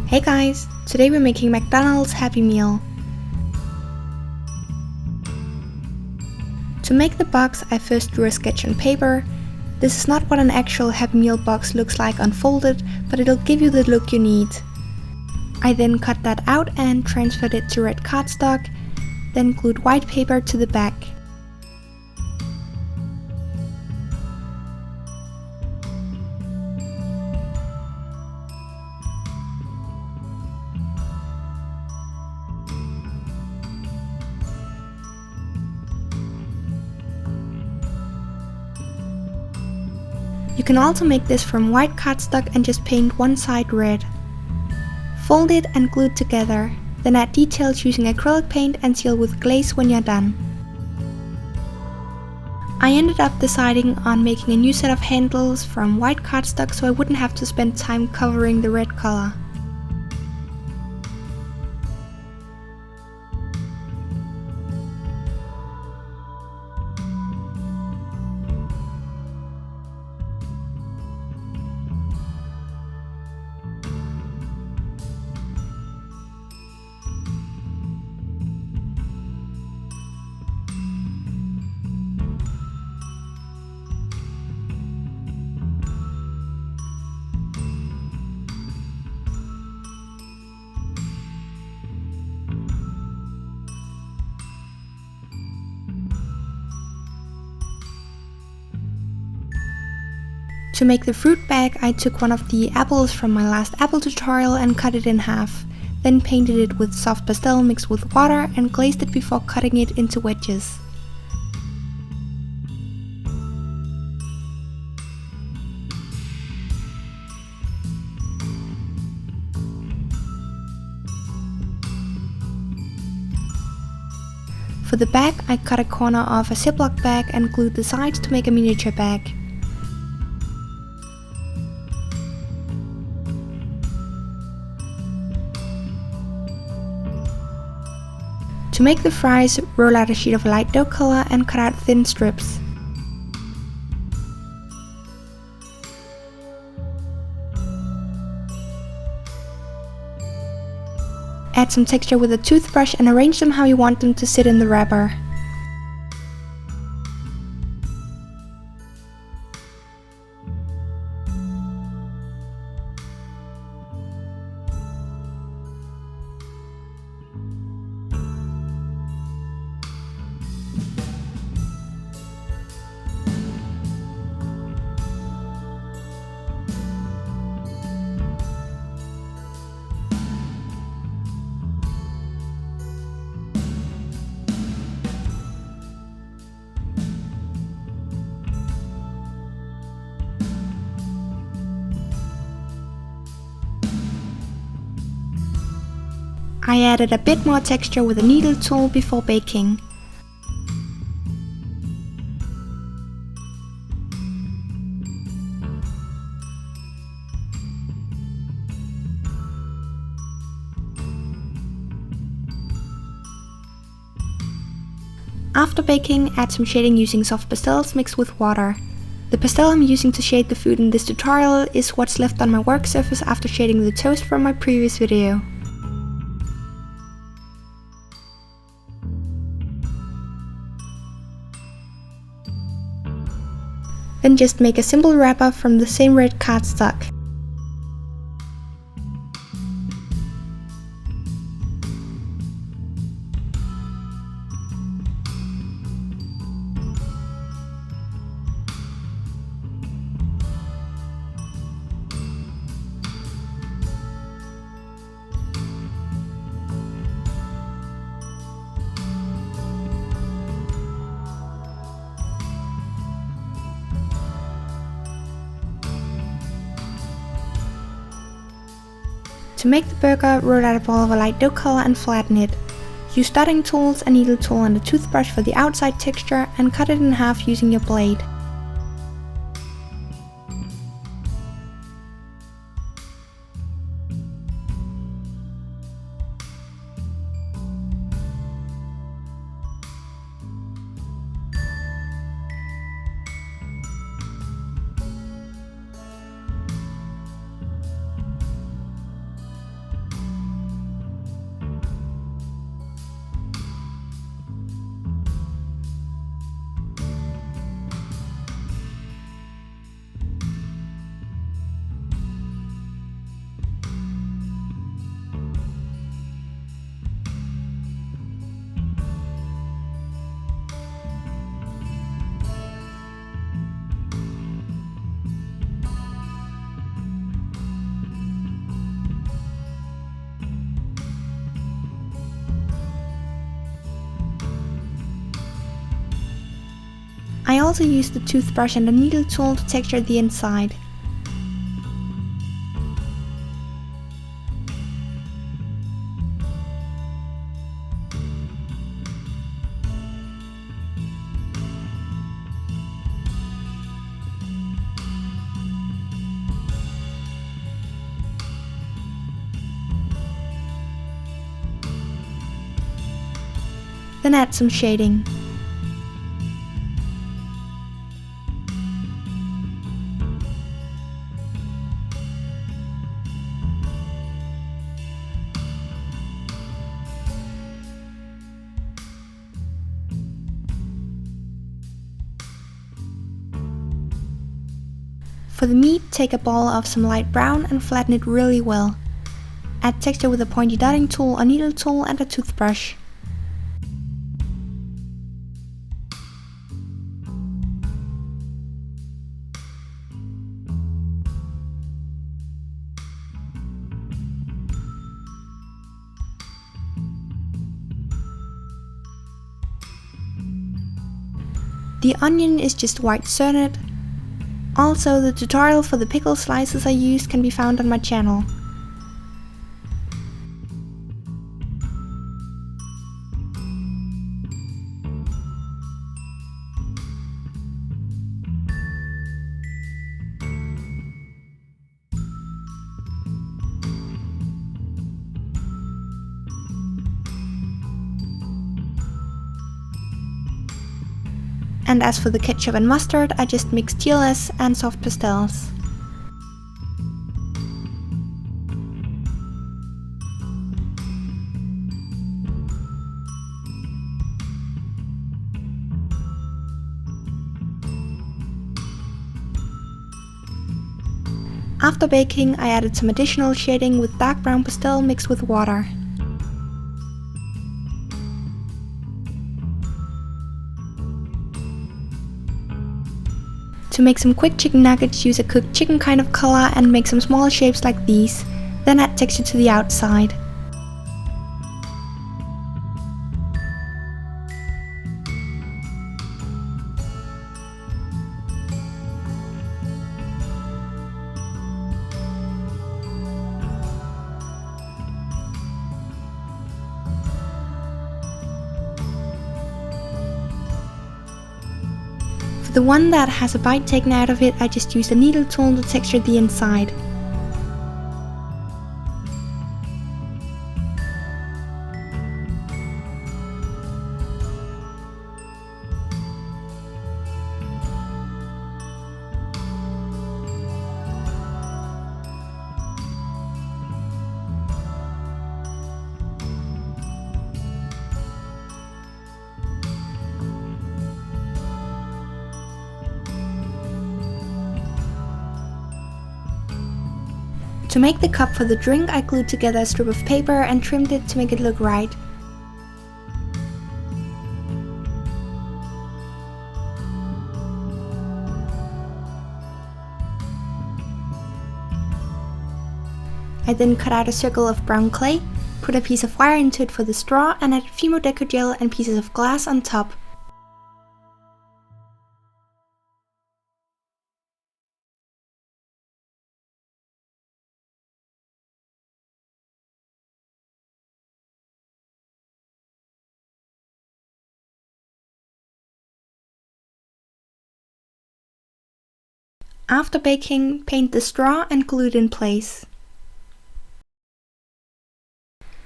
Hey guys, today we're making McDonald's Happy Meal. To make the box, I first drew a sketch on paper. This is not what an actual Happy Meal box looks like unfolded, but it'll give you the look you need. I then cut that out and transferred it to red cardstock, then glued white paper to the back. You can also make this from white cardstock and just paint one side red. Fold it and glue it together, then add details using acrylic paint and seal with glaze when you're done. I ended up deciding on making a new set of handles from white cardstock so I wouldn't have to spend time covering the red color. To make the fruit bag, I took one of the apples from my last apple tutorial and cut it in half, then painted it with soft pastel mixed with water and glazed it before cutting it into wedges. For the bag, I cut a corner of a Ziploc bag and glued the sides to make a miniature bag. To make the fries, roll out a sheet of light dough color and cut out thin strips. Add some texture with a toothbrush and arrange them how you want them to sit in the wrapper. I added a bit more texture with a needle tool before baking. After baking, add some shading using soft pastels mixed with water. The pastel I'm using to shade the food in this tutorial is what's left on my work surface after shading the toast from my previous video. Then just make a simple wrapper from the same red cardstock. To make the burger, roll out a ball of a light dough color and flatten it. Use dotting tools, a needle tool and a toothbrush for the outside texture and cut it in half using your blade. I also used the toothbrush and the needle tool to texture the inside. Then add some shading. For the meat, take a ball of some light brown and flatten it really well. Add texture with a pointy dotting tool, a needle tool and a toothbrush. The onion is just white sernut. Also, the tutorial for the pickle slices I used can be found on my channel. And as for the ketchup and mustard, I just mixed TLS and soft pastels. After baking, I added some additional shading with dark brown pastel mixed with water. To make some quick chicken nuggets, use a cooked chicken kind of color and make some small shapes like these, then add texture to the outside. For the one that has a bite taken out of it, I just used a needle tool to texture the inside. To make the cup for the drink, I glued together a strip of paper and trimmed it to make it look right. I then cut out a circle of brown clay, put a piece of wire into it for the straw and added Fimo Deco gel and pieces of glass on top. After baking, paint the straw and glue it in place.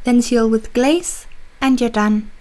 Then seal with glaze and you're done.